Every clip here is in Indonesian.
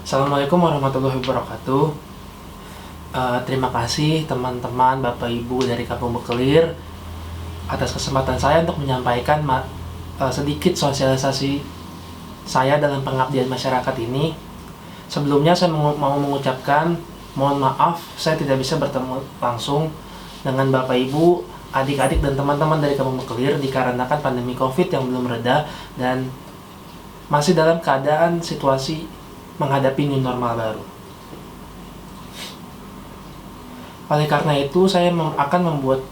Assalamualaikum warahmatullahi wabarakatuh. Terima kasih teman-teman, Bapak Ibu dari Kampung Bekelir atas kesempatan saya untuk menyampaikan sedikit sosialisasi saya dalam pengabdian masyarakat ini. Sebelumnya saya mau mengucapkan mohon maaf saya tidak bisa bertemu langsung dengan Bapak Ibu, adik-adik dan teman-teman dari Kampung Bekelir dikarenakan pandemi Covid yang belum reda dan masih dalam keadaan situasi menghadapi new normal baru. Oleh karena itu, saya akan membuat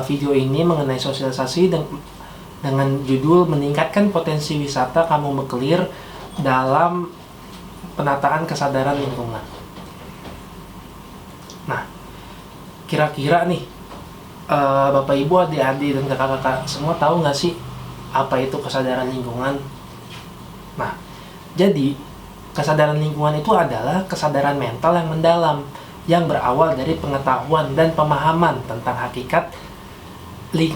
video ini mengenai sosialisasi dengan judul meningkatkan potensi wisata Kampung Bekelir dalam penataan kesadaran lingkungan. Nah, kira-kira nih, Bapak Ibu, adik-adik, dan kakak-kakak semua tahu nggak sih apa itu kesadaran lingkungan? Nah, jadi kesadaran lingkungan itu adalah kesadaran mental yang mendalam yang berawal dari pengetahuan dan pemahaman tentang hakikat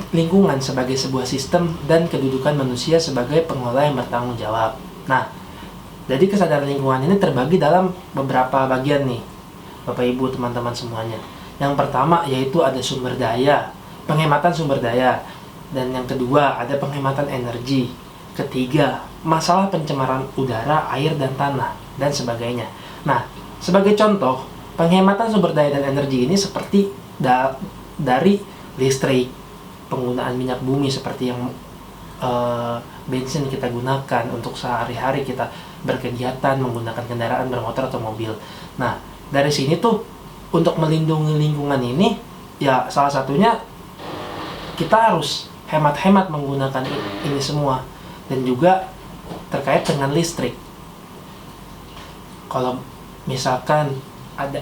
lingkungan sebagai sebuah sistem dan kedudukan manusia sebagai pengelola yang bertanggung jawab. Nah, jadi kesadaran lingkungan ini terbagi dalam beberapa bagian nih, Bapak Ibu, teman-teman semuanya. Yang pertama yaitu ada sumber daya, penghematan sumber daya. Dan yang kedua ada penghematan energi. Ketiga, masalah pencemaran udara, air, dan tanah, dan sebagainya. Nah, sebagai contoh, penghematan sumber daya dan energi ini seperti dari listrik, penggunaan minyak bumi seperti yang bensin kita gunakan untuk sehari-hari kita berkegiatan menggunakan kendaraan bermotor atau mobil. Nah, dari sini tuh untuk melindungi lingkungan ini, ya salah satunya kita harus hemat-hemat menggunakan ini semua. Dan juga terkait dengan listrik. Kalau misalkan ada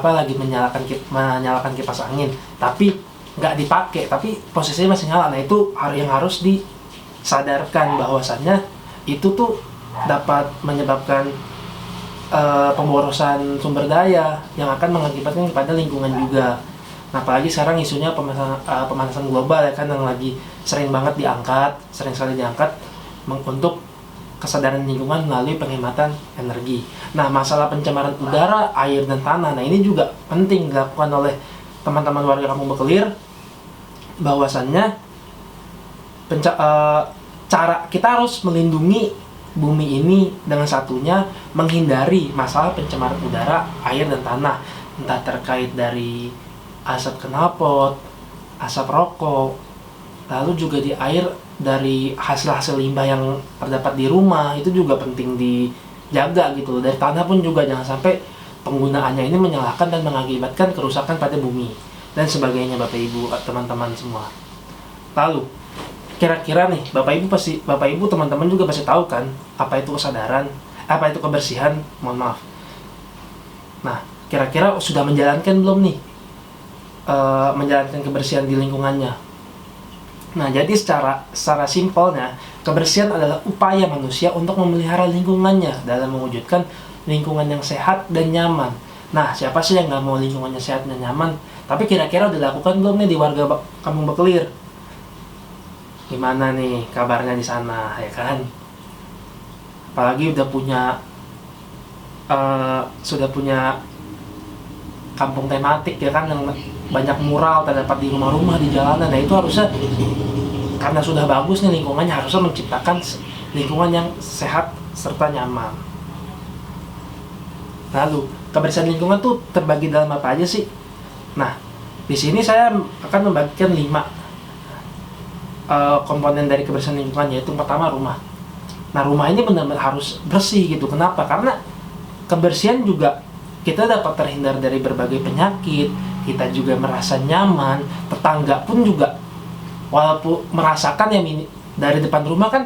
lagi menyalakan kipas angin, tapi nggak dipakai, tapi posisinya masih nyala, nah itu yang harus disadarkan bahwasannya itu tuh dapat menyebabkan pemborosan sumber daya yang akan mengakibatkan kepada lingkungan juga. Nah, apalagi sekarang isunya pemanasan global ya kan, yang lagi sering sekali diangkat untuk kesadaran lingkungan melalui penghematan energi. Nah, masalah pencemaran udara, air, dan tanah, nah ini juga penting dilakukan oleh teman-teman warga Kampung Bekelir, bahwasannya cara kita harus melindungi bumi ini dengan satunya menghindari masalah pencemaran udara, air, dan tanah, entah terkait dari asap knalpot, asap rokok, lalu juga di air dari hasil-hasil limbah yang terdapat di rumah, itu juga penting dijaga gitu. Dari tanah pun juga jangan sampai penggunaannya ini menyalahkan dan mengakibatkan kerusakan pada bumi dan sebagainya, Bapak Ibu, teman-teman semua. Lalu kira-kira nih, Bapak Ibu teman-teman juga pasti tahu kan apa itu kesadaran, apa itu kebersihan, mohon maaf. Nah, kira-kira sudah menjalankan belum nih menjalankan kebersihan di lingkungannya? Nah, jadi secara simpelnya, kebersihan adalah upaya manusia untuk memelihara lingkungannya dalam mewujudkan lingkungan yang sehat dan nyaman. Nah, siapa sih yang nggak mau lingkungannya sehat dan nyaman? Tapi kira-kira udah dilakukan belum nih di warga Kampung Bekelir? Gimana nih kabarnya di sana, ya kan? Apalagi sudah punya kampung tematik ya kan, yang banyak mural terdapat di rumah-rumah, di jalanan. Nah, itu harusnya karena sudah bagus nih lingkungannya, harusnya menciptakan lingkungan yang sehat serta nyaman. Lalu kebersihan lingkungan tuh terbagi dalam apa aja sih? Nah, di sini saya akan membagikan 5 komponen dari kebersihan lingkungan, yaitu pertama rumah. Nah, rumah ini benar-benar harus bersih gitu. Kenapa? Karena kebersihan juga kita dapat terhindar dari berbagai penyakit, kita juga merasa nyaman, tetangga pun juga walaupun merasakan ya dari depan rumah kan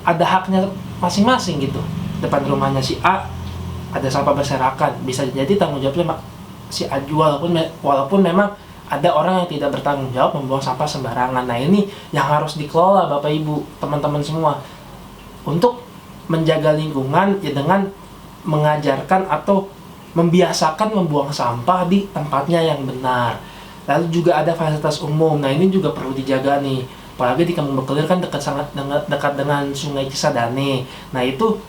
ada haknya masing-masing gitu. Depan rumahnya si A ada sampah berserakan, bisa jadi tanggung jawabnya si A juga, walaupun memang ada orang yang tidak bertanggung jawab membuang sampah sembarangan. Nah, ini yang harus dikelola Bapak Ibu, teman-teman semua, untuk menjaga lingkungan ya dengan mengajarkan atau membiasakan membuang sampah di tempatnya yang benar. Lalu juga ada fasilitas umum. Nah, ini juga perlu dijaga nih. Apalagi di Kampung Bekelir kan dekat dengan Sungai Cisadane. Nah, itu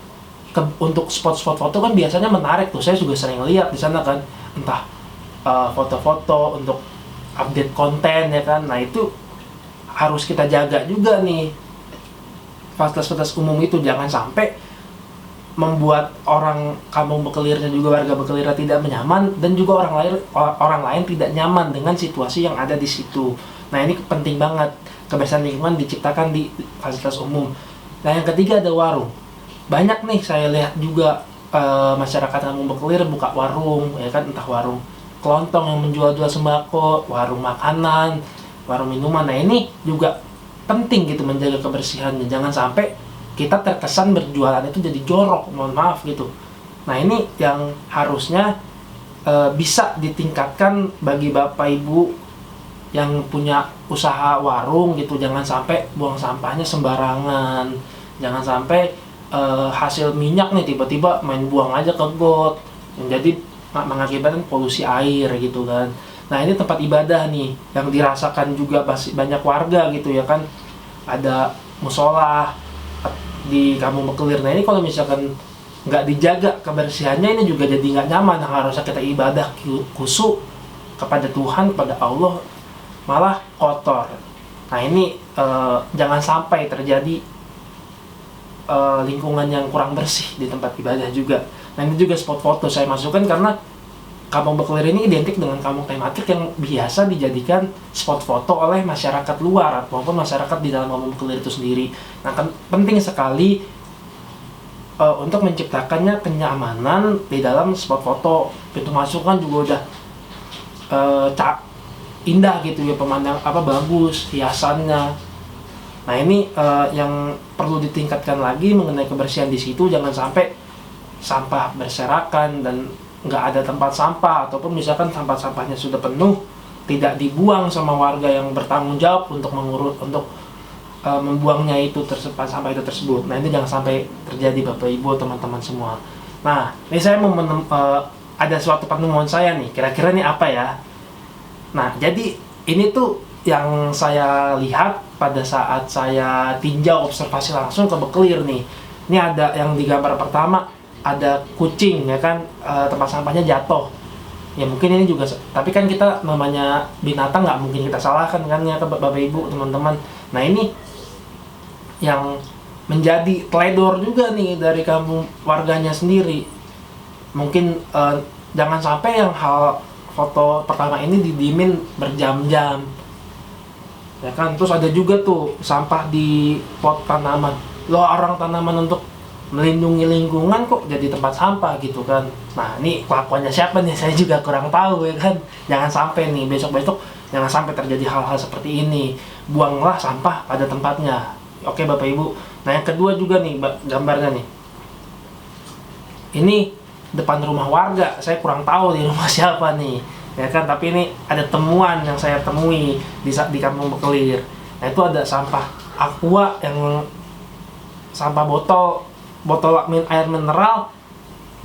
untuk spot-spot foto kan biasanya menarik tuh, saya juga sering lihat di sana kan, entah foto-foto untuk update konten ya kan. Nah itu harus kita jaga juga nih, fasilitas-fasilitas umum itu jangan sampai membuat orang kampung Bekelirnya juga warga Bekelirnya tidak nyaman, dan juga orang lain tidak nyaman dengan situasi yang ada di situ. Nah ini penting banget, kebersihan lingkungan diciptakan di fasilitas umum. Nah yang ketiga ada warung. Banyak nih saya lihat juga masyarakat kampung Bekelir buka warung ya kan, entah warung kelontong yang menjual-jual sembako, warung makanan, warung minuman. Nah ini juga penting gitu menjaga kebersihannya, jangan sampai kita terkesan berjualan itu jadi jorok, mohon maaf gitu. Nah ini yang harusnya bisa ditingkatkan bagi bapak ibu yang punya usaha warung gitu, jangan sampai buang sampahnya sembarangan, jangan sampai hasil minyak nih tiba-tiba main buang aja ke got, yang jadi mengakibatkan polusi air gitu kan. Nah ini tempat ibadah nih yang dirasakan juga banyak warga gitu ya kan, ada musola di kampung Bekelir. Nah ini kalau misalkan nggak dijaga kebersihannya, ini juga jadi nggak nyaman. Harusnya kita ibadah khusyuk kepada Tuhan, kepada Allah, malah kotor. Nah ini jangan sampai terjadi lingkungan yang kurang bersih di tempat ibadah juga. Nah ini juga spot foto saya masukkan karena kampung Bekelir ini identik dengan kampung tematik yang biasa dijadikan spot foto oleh masyarakat luar maupun masyarakat di dalam kampung Bekelir itu sendiri. Nah kan penting sekali untuk menciptakannya kenyamanan di dalam spot foto. Pintu masuk kan juga udah indah gitu ya, pemandang bagus hiasannya. Nah ini yang perlu ditingkatkan lagi mengenai kebersihan di situ, jangan sampai sampah berserakan dan nggak ada tempat sampah, ataupun misalkan sampahnya sudah penuh tidak dibuang sama warga yang bertanggung jawab untuk membuangnya itu sampah itu tersebut. Nah ini jangan sampai terjadi bapak ibu teman-teman semua. Nah ini saya mau ada suatu penemuan saya nih, kira-kira nih apa ya. Nah jadi ini tuh yang saya lihat pada saat saya tinjau observasi langsung ke Bekelir nih. Ini ada yang di gambar pertama, ada kucing ya kan, tempat sampahnya jatuh ya, mungkin ini juga, tapi kan kita namanya binatang nggak mungkin kita salahkan kan ya bapak ibu teman-teman. Nah ini yang menjadi teledor juga nih dari kampung warganya sendiri. Mungkin jangan sampai yang hal foto pertama ini didiemin berjam-jam ya kan. Terus ada juga tuh sampah di pot tanaman, orang tanaman untuk melindungi lingkungan kok jadi tempat sampah gitu kan. Nah ini kelakuannya siapa nih, saya juga kurang tahu ya kan. Jangan sampai nih besok-besok jangan sampai terjadi hal-hal seperti ini. Buanglah sampah pada tempatnya, oke bapak ibu. Nah yang kedua juga nih gambarnya nih, ini depan rumah warga, saya kurang tahu di rumah siapa nih ya kan, tapi ini ada temuan yang saya temui di kampung Bekelir. Nah itu ada sampah aqua, yang sampah botol air mineral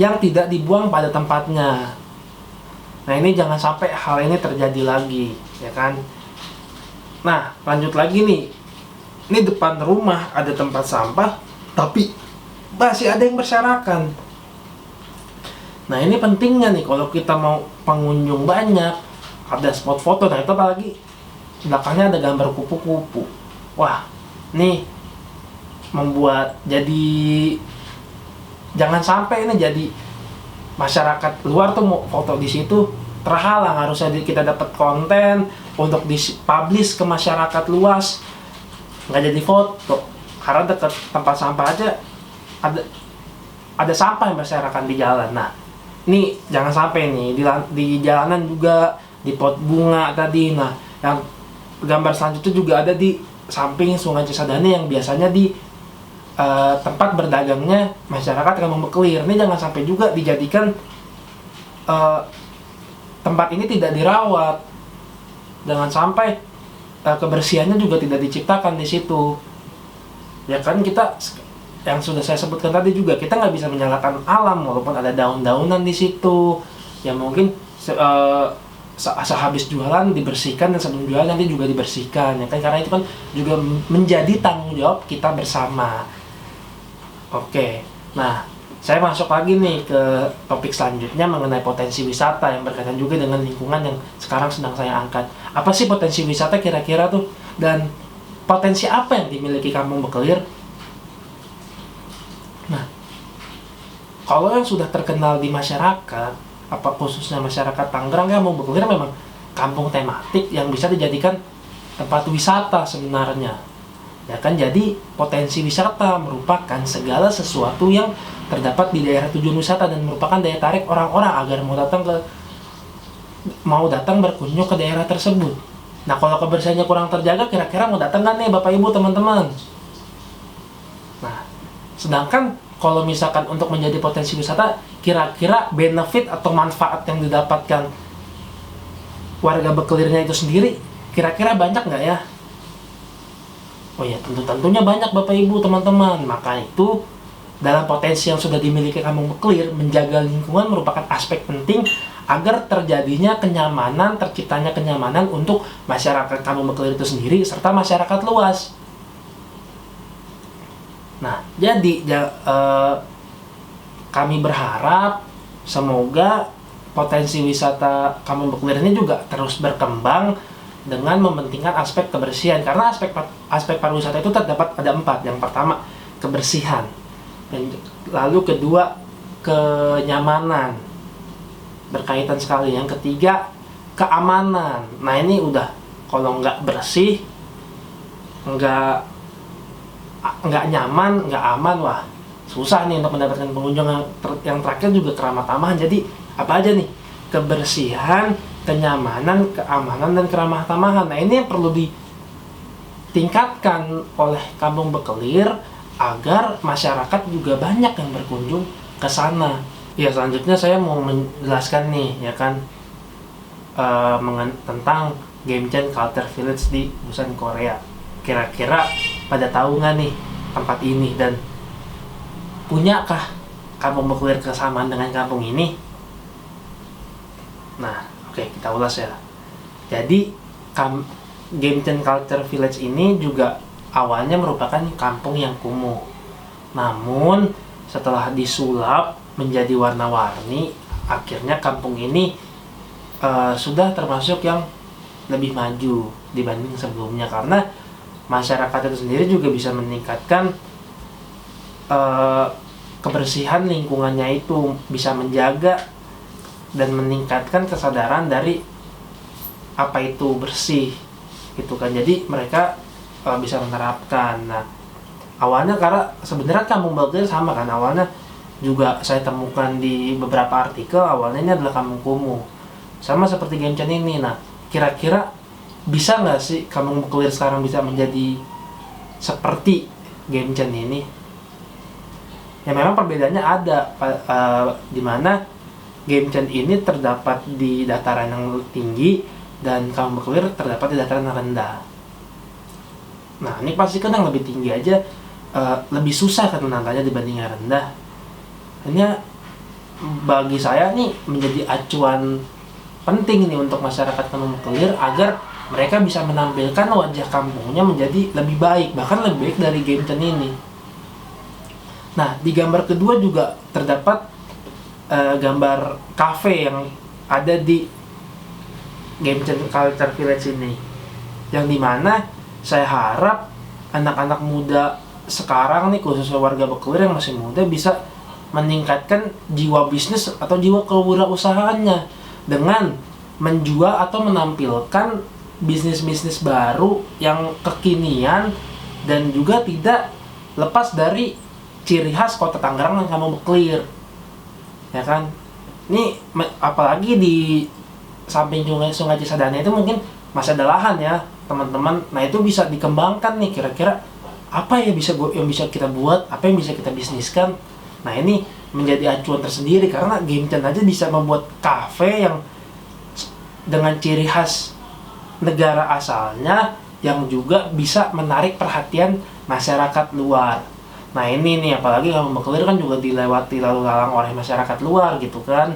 yang tidak dibuang pada tempatnya. Nah ini jangan sampai hal ini terjadi lagi ya kan. Nah lanjut lagi nih, ini depan rumah ada tempat sampah tapi masih ada yang berserakan. Nah ini pentingnya nih kalau kita mau pengunjung banyak, ada spot foto. Nah itu apalagi belakangnya ada gambar kupu-kupu. Wah nih membuat jadi jangan sampai ini jadi masyarakat luar tuh mau foto di situ terhalang. Harusnya kita dapat konten untuk dipublish ke masyarakat luas, nggak jadi foto karena dekat tempat sampah aja ada sampah yang berserakan di jalan. Nah ini jangan sampai nih di jalanan juga, di pot bunga tadi. Nah yang gambar selanjutnya juga ada di samping Sungai Cisadane yang biasanya di tempat berdagangnya masyarakat kampung Bekelir. Ini jangan sampai juga dijadikan tempat ini tidak dirawat, jangan sampai kebersihannya juga tidak diciptakan di situ ya kan. Kita yang sudah saya sebutkan tadi juga, kita nggak bisa menyalahkan alam walaupun ada daun-daunan di situ ya, mungkin sehabis jualan dibersihkan dan sebelum jualan nanti juga dibersihkan ya kan, karena itu kan juga menjadi tanggung jawab kita bersama. Oke, nah saya masuk lagi nih ke topik selanjutnya mengenai potensi wisata yang berkaitan juga dengan lingkungan yang sekarang sedang saya angkat. Apa sih potensi wisata kira-kira tuh? Dan potensi apa yang dimiliki Kampung Bekelir? Nah, kalau yang sudah terkenal di masyarakat, apa khususnya masyarakat Tangerang, Kampung Bekelir memang kampung tematik yang bisa dijadikan tempat wisata sebenarnya. Ya kan, jadi potensi wisata merupakan segala sesuatu yang terdapat di daerah tujuan wisata dan merupakan daya tarik orang-orang agar mau datang berkunjung ke daerah tersebut. Nah, kalau kebersihannya kurang terjaga, kira-kira mau datang nggak nih Bapak Ibu teman-teman? Nah, sedangkan kalau misalkan untuk menjadi potensi wisata, kira-kira benefit atau manfaat yang didapatkan warga Bekelirnya itu sendiri, kira-kira banyak nggak ya? Oh ya, tentunya banyak Bapak Ibu teman-teman. Maka itu dalam potensi yang sudah dimiliki Kampung Bekelir, menjaga lingkungan merupakan aspek penting agar terjadinya kenyamanan, terciptanya kenyamanan untuk masyarakat Kampung Bekelir itu sendiri serta masyarakat luas. Nah, jadi kami berharap semoga potensi wisata Kampung Bekelir ini juga terus berkembang dengan mementingkan aspek kebersihan, karena aspek pariwisata itu terdapat ada 4. Yang pertama, kebersihan. Lalu kedua, kenyamanan, berkaitan sekali. Yang ketiga, keamanan. Nah, ini udah, kalau nggak bersih, nggak nyaman, nggak aman, wah susah nih untuk mendapatkan pengunjung. Yang terakhir juga keramah tamahan. Jadi apa aja nih? Kebersihan, kenyamanan, keamanan, dan keramah tamahan. Nah, ini yang perlu ditingkatkan oleh Kampung Bekelir agar masyarakat juga banyak yang berkunjung ke sana. Ya, selanjutnya saya mau menjelaskan nih, ya kan, tentang Gaemchen Culture Village di Busan, Korea. Kira-kira pada tahu nggak nih tempat ini, dan punyakah Kampung Bekelir kesamaan dengan kampung ini? Nah, oke, kita ulas ya. Jadi, Gaemchen Culture Village ini juga awalnya merupakan kampung yang kumuh. Namun, setelah disulap menjadi warna-warni, akhirnya kampung ini sudah termasuk yang lebih maju dibanding sebelumnya, karena masyarakat itu sendiri juga bisa meningkatkan kebersihan lingkungannya, itu bisa menjaga dan meningkatkan kesadaran dari apa itu bersih gitu kan. Jadi mereka bisa menerapkan. Nah, awalnya karena sebenarnya Kampung Bekelir sama kan, awalnya juga saya temukan di beberapa artikel, awalnya ini adalah kampung kumuh sama seperti Gaemchen ini. Nah, kira-kira bisa nggak sih Kampung Bekelir sekarang bisa menjadi seperti Gaemchen ini? Ya, memang perbedaannya ada, di mana Gaemchen ini terdapat di dataran yang tinggi dan Kampung Bekelir terdapat di dataran yang rendah. Nah, ini pasti kan yang lebih tinggi aja lebih susah kan menantanya dibanding yang rendah. Ini bagi saya nih menjadi acuan penting nih untuk masyarakat Kampung Bekelir agar mereka bisa menampilkan wajah kampungnya menjadi lebih baik, bahkan lebih baik dari Gaemchen ini. Nah, di gambar kedua juga terdapat gambar cafe yang ada di Gaemchen Culture Village ini, yang dimana saya harap anak-anak muda sekarang nih, khususnya warga Bekelir yang masih muda, bisa meningkatkan jiwa bisnis atau jiwa kewirausahaannya dengan menjual atau menampilkan bisnis-bisnis baru yang kekinian dan juga tidak lepas dari ciri khas kota Tangerang dan Kampung Bekelir. Ya kan, ini apalagi di samping sungai Cisadane itu mungkin masih ada lahan ya teman-teman. Nah, itu bisa dikembangkan nih, kira-kira apa ya yang bisa kita buat, apa yang bisa kita bisniskan. Nah, ini menjadi acuan tersendiri karena Gaemchen aja bisa membuat kafe yang dengan ciri khas negara asalnya yang juga bisa menarik perhatian masyarakat luar. Nah, ini nih, apalagi Kampung Bekelir kan juga dilewati lalu lalang oleh masyarakat luar gitu kan.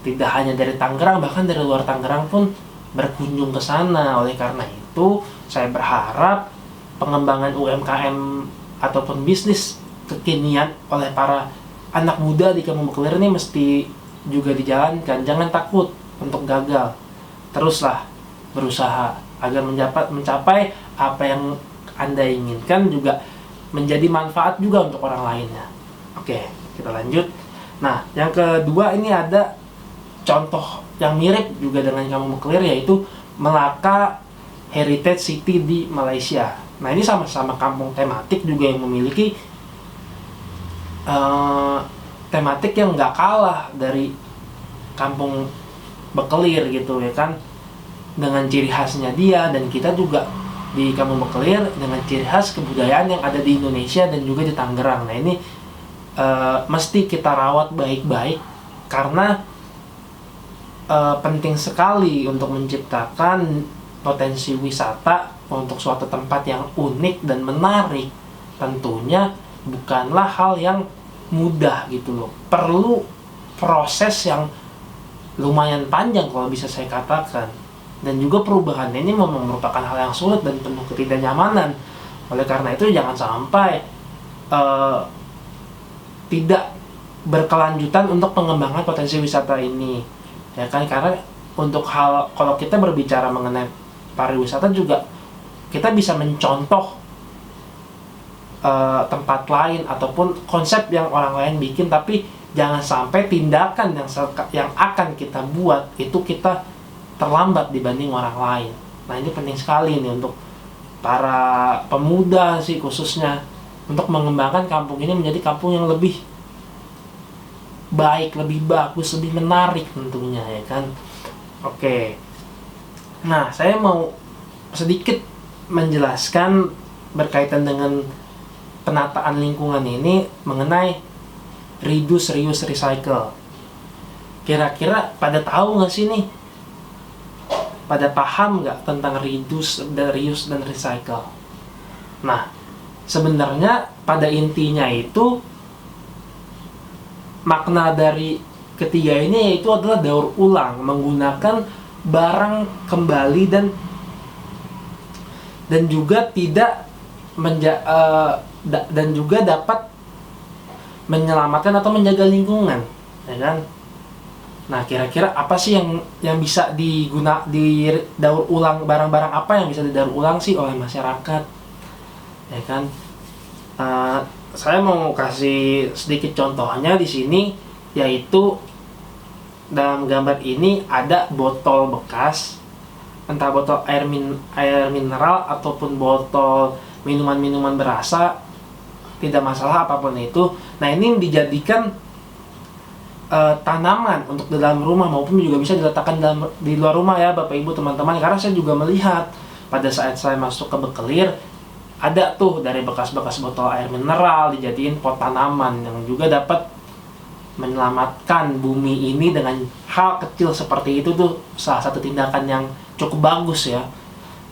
Tidak hanya dari Tangerang, bahkan dari luar Tangerang pun berkunjung ke sana. Oleh karena itu, saya berharap pengembangan UMKM ataupun bisnis kekinian oleh para anak muda di Kampung Bekelir ini mesti juga dijalankan. Jangan takut untuk gagal. Teruslah berusaha agar mencapai apa yang Anda inginkan, juga menjadi manfaat juga untuk orang lainnya. Oke, kita lanjut. Nah, yang kedua ini ada contoh yang mirip juga dengan Kampung Bekelir, yaitu Melaka Heritage City di Malaysia. Nah, ini sama-sama kampung tematik juga yang memiliki tematik yang nggak kalah dari Kampung Bekelir gitu ya kan, dengan ciri khasnya dia. Dan kita juga di Kampung Bekelir dengan ciri khas kebudayaan yang ada di Indonesia dan juga di Tangerang. Nah, ini mesti kita rawat baik-baik, karena penting sekali untuk menciptakan potensi wisata untuk suatu tempat yang unik dan menarik. Tentunya bukanlah hal yang mudah gitu loh. Perlu proses yang lumayan panjang kalau bisa saya katakan. Dan juga perubahan ini memang merupakan hal yang sulit dan penuh ketidaknyamanan. Oleh karena itu jangan sampai tidak berkelanjutan untuk pengembangan potensi wisata ini. Ya kan, karena untuk kalau kita berbicara mengenai pariwisata juga, kita bisa mencontoh tempat lain ataupun konsep yang orang lain bikin, tapi jangan sampai tindakan yang akan kita buat itu kita terlambat dibanding orang lain. Nah, ini penting sekali nih untuk para pemuda sih khususnya, untuk mengembangkan kampung ini menjadi kampung yang lebih baik, lebih bagus, lebih menarik tentunya ya kan. Oke. Nah, saya mau sedikit menjelaskan berkaitan dengan penataan lingkungan ini mengenai reduce, reuse, recycle. Kira-kira pada tahu nggak sih nih? Pada paham nggak tentang reduce, reuse, dan recycle? Nah, sebenarnya pada intinya itu makna dari ketiga ini yaitu adalah daur ulang, menggunakan barang kembali dan juga tidak dan juga dapat menyelamatkan atau menjaga lingkungan, ya kan? Nah, kira-kira apa sih yang bisa didaur ulang, barang-barang apa yang bisa didaur ulang sih oleh masyarakat, ya kan? Saya mau kasih sedikit contohnya di sini, yaitu dalam gambar ini ada botol bekas, entah botol air mineral ataupun botol minuman-minuman berasa, tidak masalah apapun itu. Nah, ini dijadikan tanaman untuk di dalam rumah, maupun juga bisa diletakkan di luar rumah ya Bapak Ibu teman-teman. Karena saya juga melihat pada saat saya masuk ke Bekelir, ada tuh dari bekas-bekas botol air mineral dijadiin pot tanaman yang juga dapat menyelamatkan bumi ini. Dengan hal kecil seperti itu tuh salah satu tindakan yang cukup bagus ya.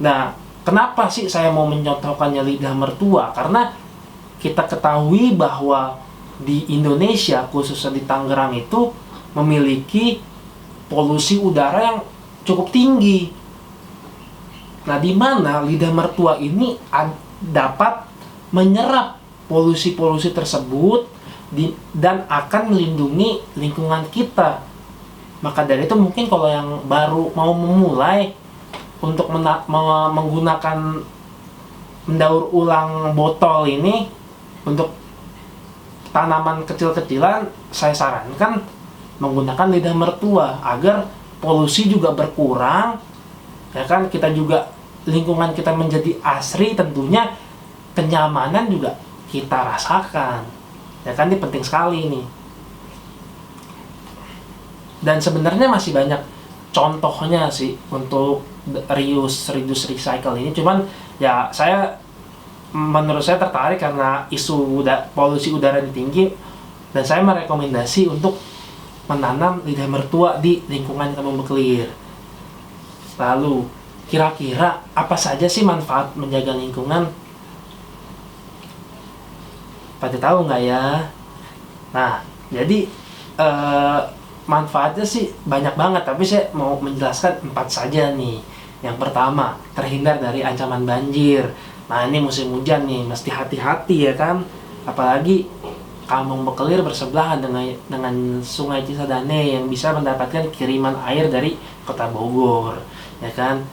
Nah, kenapa sih saya mau mencontohkannya lidah mertua? Karena kita ketahui bahwa di Indonesia, khususnya di Tangerang itu memiliki polusi udara yang cukup tinggi. Nah, di mana lidah mertua ini dapat menyerap polusi-polusi tersebut dan akan melindungi lingkungan kita. Maka dari itu mungkin kalau yang baru mau memulai untuk menggunakan mendaur ulang botol ini untuk tanaman kecil-kecilan, saya sarankan menggunakan lidah mertua agar polusi juga berkurang, ya kan? Kita juga lingkungan kita menjadi asri, tentunya kenyamanan juga kita rasakan, ya kan? Ini penting sekali nih. Dan sebenarnya masih banyak contohnya sih untuk reuse, reduce, recycle ini. Cuman ya menurut saya tertarik karena isu polusi udara ini tinggi, dan saya merekomendasi untuk menanam lidah mertua di lingkungan Kampung Bekelir. Lalu, kira-kira apa saja sih manfaat menjaga lingkungan? Pada tahu nggak ya? Nah, jadi manfaatnya sih banyak banget, tapi saya mau menjelaskan 4 saja nih. Yang pertama, terhindar dari ancaman banjir. Nah, ini musim hujan nih, mesti hati-hati ya kan? Apalagi Kampung Bekelir bersebelahan dengan Sungai Cisadane yang bisa mendapatkan kiriman air dari Kota Bogor, ya kan.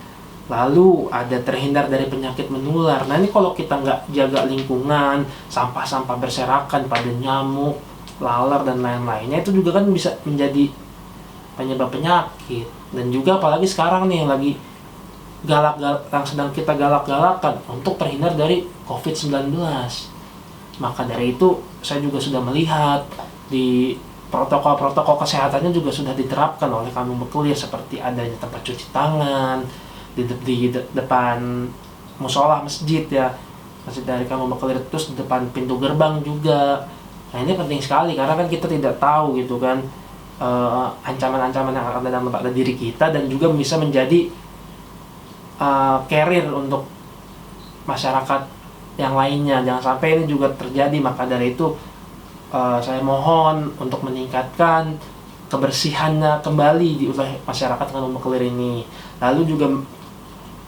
Lalu ada terhindar dari penyakit menular. Nah ini kalau kita nggak jaga lingkungan, sampah-sampah berserakan pada nyamuk, lalat dan lain-lainnya, itu juga kan bisa menjadi penyebab penyakit. Dan juga apalagi sekarang nih yang lagi yang sedang kita galak-galakan untuk terhindar dari COVID-19. Maka dari itu saya juga sudah melihat di protokol-protokol kesehatannya juga sudah diterapkan oleh Kampung Bekelir, seperti adanya tempat cuci tangan di depan musola masjid ya, masjid dari Kampung Bekelir, terus di depan pintu gerbang juga. Nah ini penting sekali karena kan kita tidak tahu gitu kan ancaman-ancaman yang akan datang pada diri kita, dan juga bisa menjadi carrier untuk masyarakat yang lainnya. Jangan sampai ini juga terjadi. Maka dari itu saya mohon untuk meningkatkan kebersihannya kembali di masyarakat Kampung Bekelir ini. Lalu juga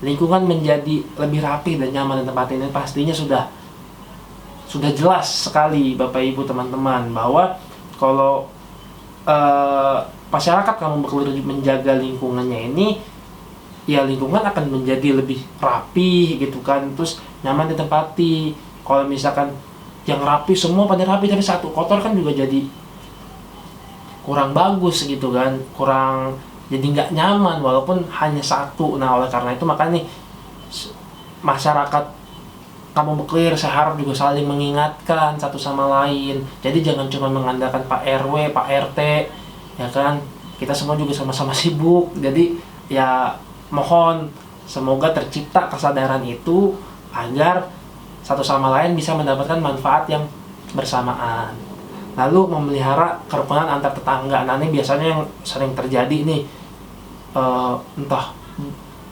lingkungan menjadi lebih rapi dan nyaman di tempat ini. Pastinya sudah jelas sekali Bapak Ibu teman-teman bahwa kalau masyarakat Kampung Bekelir menjaga lingkungannya ini, ya lingkungan akan menjadi lebih rapi gitu kan, terus nyaman ditempati. Kalau misalkan yang rapi semua pada rapi tapi satu kotor kan juga jadi kurang bagus gitu kan, jadi nggak nyaman walaupun hanya satu. Nah oleh karena itu makanya nih masyarakat Kampung Bekelir saya harap juga saling mengingatkan satu sama lain. Jadi jangan cuma mengandalkan Pak RW, Pak RT, ya kan. Kita semua juga sama-sama sibuk. Jadi ya mohon semoga tercipta kesadaran itu agar satu sama lain bisa mendapatkan manfaat yang bersamaan. Lalu memelihara kerukunan antar tetangga. Nah ini biasanya yang sering terjadi nih, entah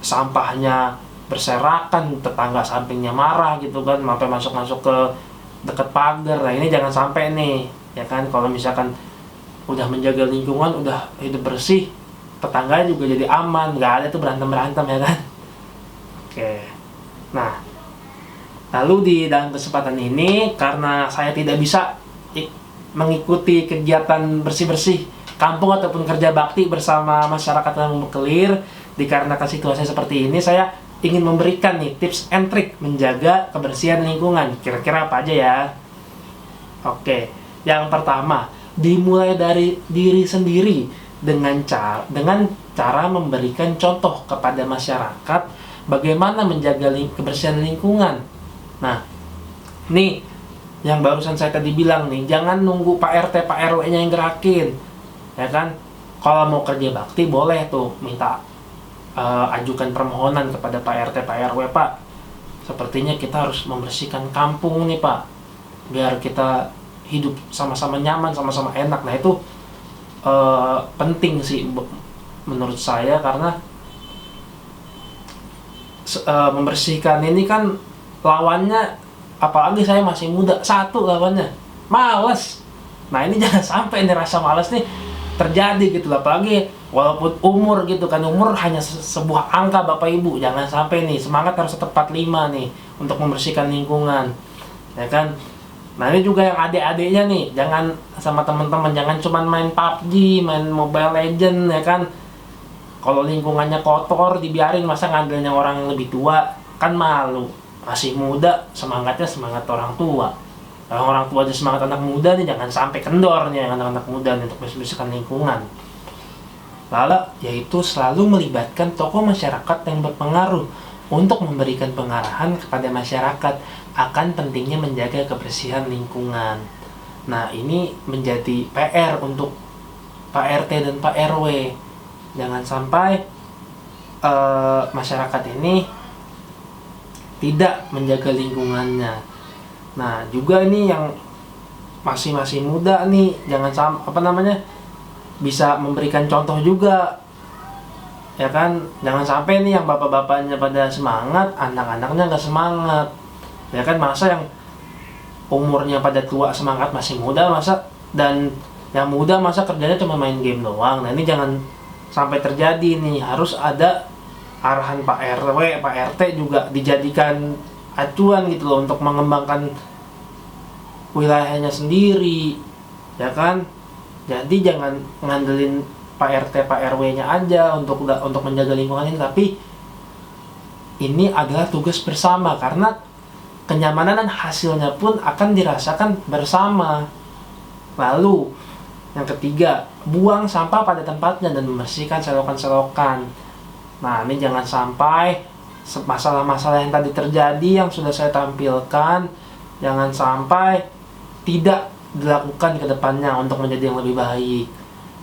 sampahnya berserakan, tetangga sampingnya marah gitu kan, sampai masuk ke dekat pagar. Nah ini jangan sampai nih, ya kan. Kalau misalkan udah menjaga lingkungan, udah hidup bersih, tetangga juga jadi aman, nggak ada tuh berantem ya kan. Oke. Nah lalu di dalam kesempatan ini, karena saya tidak bisa mengikuti kegiatan bersih-bersih kampung ataupun kerja bakti bersama masyarakat Kampung Bekelir, dikarenakan situasi seperti ini, saya ingin memberikan nih tips and trick menjaga kebersihan lingkungan. Kira-kira apa aja ya? Oke, yang pertama, dimulai dari diri sendiri dengan cara memberikan contoh kepada masyarakat bagaimana menjaga kebersihan lingkungan. Nah, nih yang barusan saya tadi bilang nih, jangan nunggu Pak RT, Pak RW-nya yang gerakin, ya kan? Kalau mau kerja bakti boleh tuh minta ajukan permohonan kepada Pak RT, Pak RW, Pak, sepertinya kita harus membersihkan kampung nih Pak, biar kita hidup sama-sama nyaman, sama-sama enak. Nah itu penting sih menurut saya, karena membersihkan ini kan lawannya, apalagi saya masih muda, satu lawannya malas. Nah ini jangan sampai nih rasa malas nih terjadi gitu, apalagi walaupun umur gitu kan, umur hanya sebuah angka Bapak Ibu. Jangan sampai nih, semangat harus tetap 45 nih untuk membersihkan lingkungan, ya kan. Nah ini juga yang adik-adiknya nih, jangan sama teman-teman, jangan cuma main PUBG, main Mobile Legend, ya kan. Kalau lingkungannya kotor dibiarin, masa ngandelin yang orang lebih tua, kan malu. Masih muda, semangatnya semangat orang tua. Kalau orang tua aja semangat anak muda nih, jangan sampai kendor nih anak-anak muda nih untuk bersihkan lingkungan. Lalu yaitu selalu melibatkan tokoh masyarakat yang berpengaruh untuk memberikan pengarahan kepada masyarakat akan pentingnya menjaga kebersihan lingkungan. Nah ini menjadi PR untuk Pak RT dan Pak RW. Jangan sampai masyarakat ini tidak menjaga lingkungannya. Nah juga ini yang masih muda nih, jangan bisa memberikan contoh juga, ya kan. Jangan sampai nih yang bapak-bapaknya pada semangat, anak-anaknya nggak semangat, ya kan. Masa yang umurnya pada tua semangat masih muda, dan yang muda masa kerjanya cuma main game doang. Nah ini jangan sampai terjadi nih. Harus ada arahan Pak RW, Pak RT juga dijadikan acuan gitu loh, untuk mengembangkan wilayahnya sendiri, ya kan? Jadi jangan ngandelin Pak RT Pak RW-nya aja untuk menjaga lingkungan ini, tapi ini adalah tugas bersama, karena kenyamanan dan hasilnya pun akan dirasakan bersama. Lalu yang ketiga, buang sampah pada tempatnya dan membersihkan selokan-selokan. Nah, ini jangan sampai masalah-masalah yang tadi terjadi yang sudah saya tampilkan, jangan sampai tidak dilakukan ke depannya untuk menjadi yang lebih baik.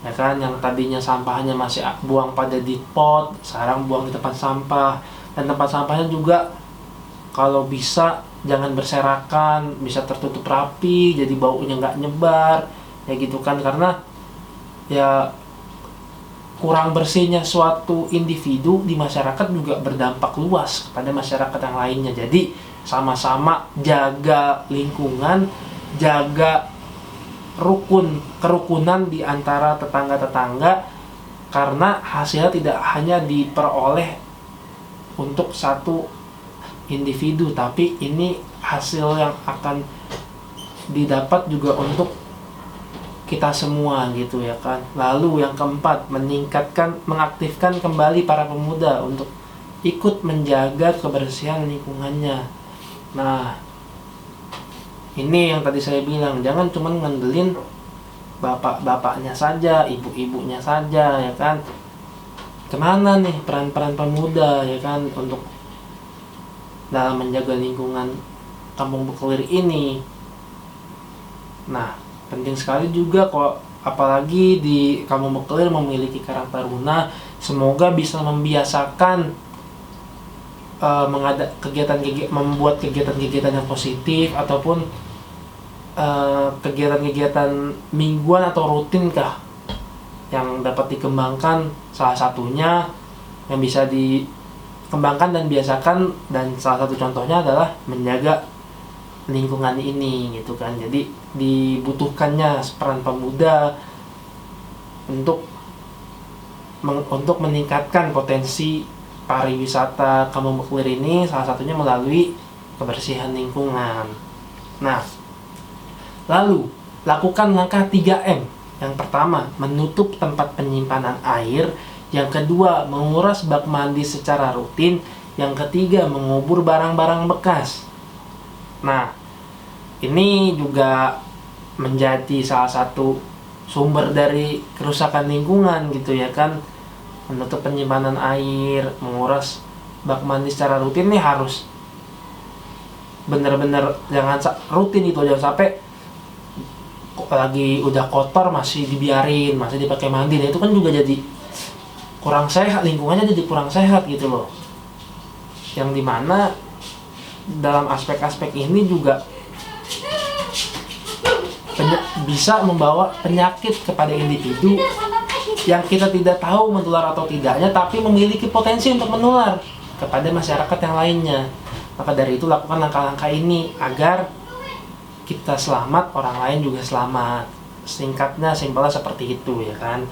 Ya kan, yang tadinya sampahnya masih buang pada di pot, sekarang buang di tempat sampah. Dan tempat sampahnya juga kalau bisa jangan berserakan, bisa tertutup rapi, jadi baunya nggak nyebar, ya gitu kan. Karena ya kurang bersihnya suatu individu di masyarakat juga berdampak luas kepada masyarakat yang lainnya. Jadi sama-sama jaga lingkungan, jaga kerukunan di antara tetangga-tetangga, karena hasilnya tidak hanya diperoleh untuk satu individu, tapi ini hasil yang akan didapat juga untuk kita semua gitu ya kan. Lalu yang keempat, mengaktifkan kembali para pemuda untuk ikut menjaga kebersihan lingkungannya. Nah, ini yang tadi saya bilang, jangan cuma ngandelin bapak-bapaknya saja, ibu-ibunya saja ya kan. Kemana nih peran-peran pemuda ya kan untuk dalam menjaga lingkungan Kampung Bekelir ini? Nah, penting sekali juga kok, apalagi di Kampung Bekelir memiliki Karang Taruna. Semoga bisa membiasakan membuat kegiatan-kegiatan yang positif, ataupun kegiatan-kegiatan mingguan atau rutin kah yang dapat dikembangkan. Salah satunya yang bisa dikembangkan dan biasakan, dan salah satu contohnya adalah menjaga lingkungan ini gitu kan. Jadi dibutuhkannya peran pemuda untuk meningkatkan potensi pariwisata Kampung Bekelir ini, salah satunya melalui kebersihan lingkungan. Nah, lalu lakukan langkah 3M. Yang pertama, menutup tempat penyimpanan air. Yang kedua, menguras bak mandi secara rutin. Yang ketiga, mengubur barang-barang bekas. Nah, ini juga menjadi salah satu sumber dari kerusakan lingkungan gitu ya kan. Menutup penyimpanan air, menguras bak mandi secara rutin nih harus bener-bener jangan rutin itu, jangan sampai lagi udah kotor masih dibiarin, masih dipakai mandi. Nah, itu kan juga jadi kurang sehat, lingkungannya jadi kurang sehat gitu loh. Yang dimana dalam aspek-aspek ini juga bisa membawa penyakit kepada individu yang kita tidak tahu menular atau tidaknya, tapi memiliki potensi untuk menular kepada masyarakat yang lainnya. Maka dari itu lakukan langkah-langkah ini agar kita selamat, orang lain juga selamat. Singkatnya, simpelnya seperti itu ya kan.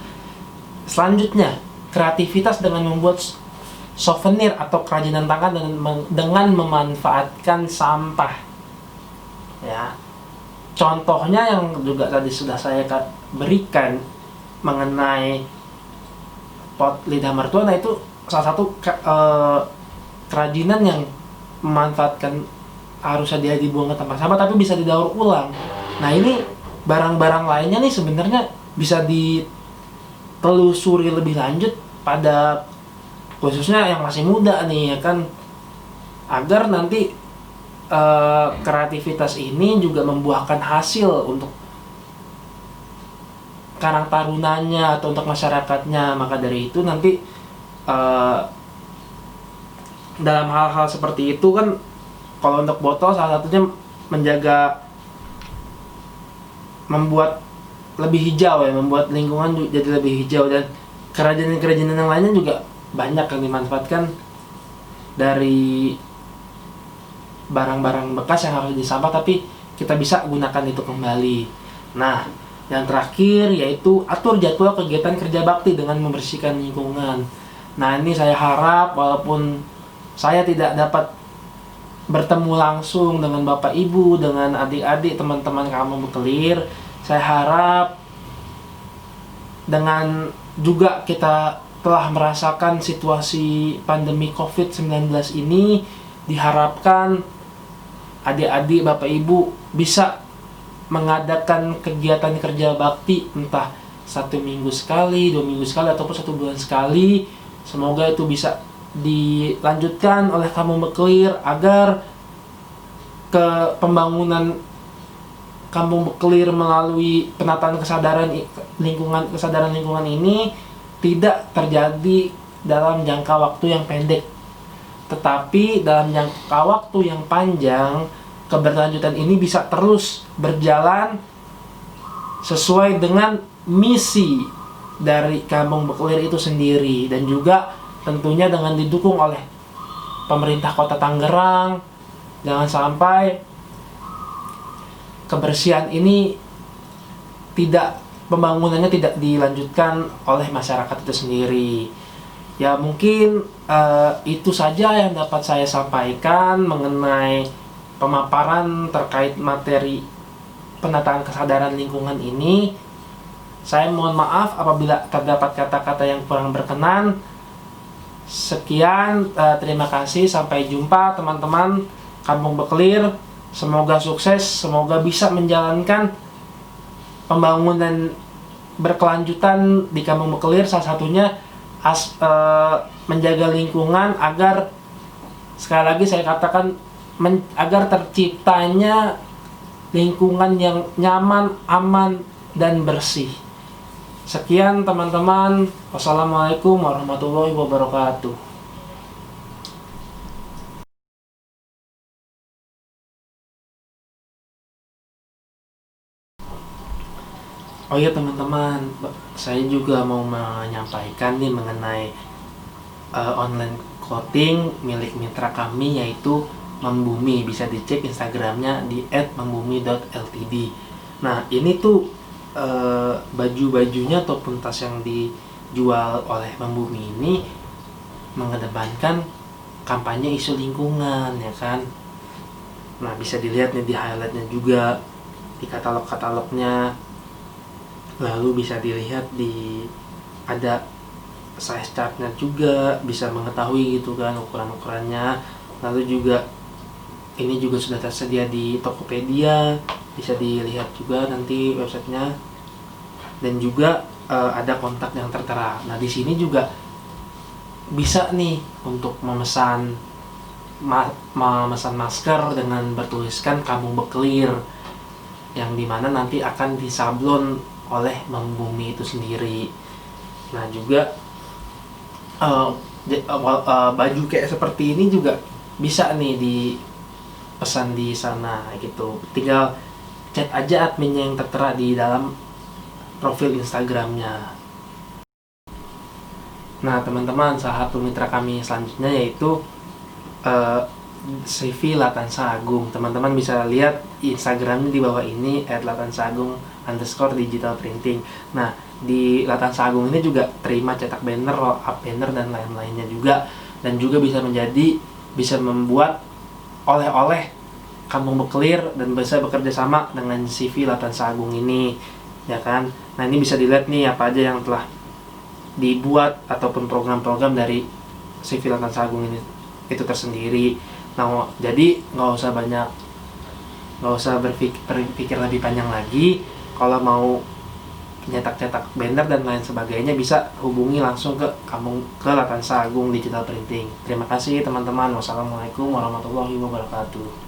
Selanjutnya, kreativitas dengan membuat souvenir atau kerajinan tangan dengan memanfaatkan sampah. Ya. Contohnya yang juga tadi sudah saya berikan mengenai pot lidah mertua. Nah, itu salah satu kerajinan yang memanfaatkan harusnya dia dibuang ke tempat sampah tapi bisa didaur ulang. Nah, ini barang-barang lainnya nih sebenarnya bisa ditelusuri lebih lanjut pada khususnya yang masih muda nih ya kan, agar nanti kreativitas ini juga membuahkan hasil untuk Karang Tarunanya atau untuk masyarakatnya. Maka dari itu nanti dalam hal-hal seperti itu kan, kalau untuk botol salah satunya membuat lebih hijau ya, membuat lingkungan jadi lebih hijau. Dan kerajinan-kerajinan yang lainnya juga banyak yang dimanfaatkan dari barang-barang bekas yang harus disampah, tapi kita bisa gunakan itu kembali. Nah, yang terakhir yaitu atur jadwal kegiatan kerja bakti dengan membersihkan lingkungan. Nah, ini saya harap walaupun saya tidak dapat bertemu langsung dengan Bapak Ibu, dengan adik-adik, teman-teman Kampung Bekelir. Saya harap dengan juga kita telah merasakan situasi pandemi COVID-19 ini, diharapkan adik-adik, Bapak Ibu bisa mengadakan kegiatan kerja bakti entah 1 minggu sekali, 2 minggu sekali, ataupun 1 bulan sekali. Semoga itu bisa dilanjutkan oleh Kampung Bekelir agar ke pembangunan Kampung Bekelir melalui penataan kesadaran lingkungan ini tidak terjadi dalam jangka waktu yang pendek, tetapi dalam jangka waktu yang panjang, keberlanjutan ini bisa terus berjalan sesuai dengan misi dari Kampung Bekelir itu sendiri, dan juga tentunya dengan didukung oleh pemerintah Kota Tangerang. Jangan sampai kebersihan ini pembangunannya tidak dilanjutkan oleh masyarakat itu sendiri. Ya mungkin itu saja yang dapat saya sampaikan mengenai pemaparan terkait materi penataan kesadaran lingkungan ini. Saya mohon maaf apabila terdapat kata-kata yang kurang berkenan. Sekian, terima kasih, sampai jumpa teman-teman Kampung Bekelir. Semoga sukses, semoga bisa menjalankan pembangunan berkelanjutan di Kampung Bekelir. Salah satunya menjaga lingkungan agar, sekali lagi saya katakan, agar terciptanya lingkungan yang nyaman, aman, dan bersih. Sekian teman-teman. Wassalamualaikum warahmatullahi wabarakatuh. Oh iya teman-teman, saya juga mau menyampaikan nih mengenai online clothing milik mitra kami, yaitu Membumi. Bisa dicek Instagramnya di @membumi.ltd. Nah ini tuh baju-bajunya ataupun tas yang dijual oleh Membumi ini mengedepankan kampanye isu lingkungan, ya kan. Nah bisa dilihat nih di highlightnya juga, di katalognya. Lalu bisa dilihat ada size chartnya juga, bisa mengetahui gitu kan ukuran-ukurannya. Lalu juga ini juga sudah tersedia di Tokopedia, bisa dilihat juga nanti websitenya, dan juga ada kontak yang tertera. Nah di sini juga bisa nih untuk memesan masker dengan bertuliskan Kampung Bekelir, yang dimana nanti akan disablon oleh Membumi itu sendiri. Nah juga baju kayak seperti ini juga bisa nih dipesan di sana gitu. Tinggal chat aja adminnya yang tertera di dalam profil Instagramnya. Nah teman-teman, salah satu mitra kami selanjutnya yaitu CV Latansa Agung. Teman-teman bisa lihat Instagramnya di bawah ini @latansagung_digital printing. Nah di Latansa Agung ini juga terima cetak banner, roll up banner, dan lain-lainnya juga, dan juga bisa membuat oleh-oleh Kampung Bekelir dan bisa bekerja sama dengan CV Latansa Agung ini, ya kan. Nah ini bisa dilihat nih apa aja yang telah dibuat ataupun program-program dari CV Latansa Agung ini itu tersendiri. Nah jadi nggak usah berpikir lebih panjang lagi. Kalau mau nyetak-cetak banner dan lain sebagainya, bisa hubungi langsung ke Latansa Agung Digital Printing. Terima kasih teman-teman. Wassalamualaikum warahmatullahi wabarakatuh.